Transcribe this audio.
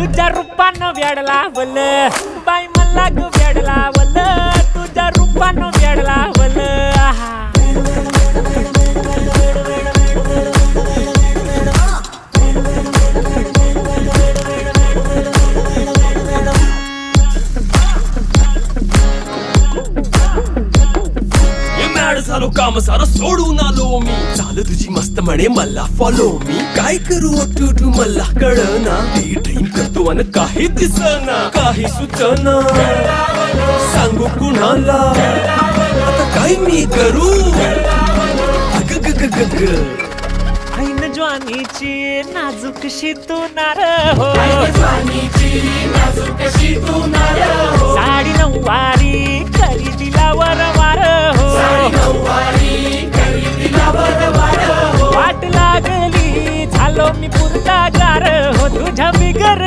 तुझ्या रूपानं वेड लावल बाई मला ग वेड लावल तुझ्या रूपानं वेड लावल झालो काम सारा सोडून आलो मी चाल तुझी मस्त म्हणे मला फॉलो मी काय करू टू मला कळना ती ड्रीम करतो आणि काही दिसना काही सुचना सांगू कुणाला आता काय मी करू ऐन ज्वानीची नाजूकशी तू नार हो साडी नऊवारी करी दिला वरवार हो वाट लागली झालो मी पुरता गार हो तुझ्या बिगर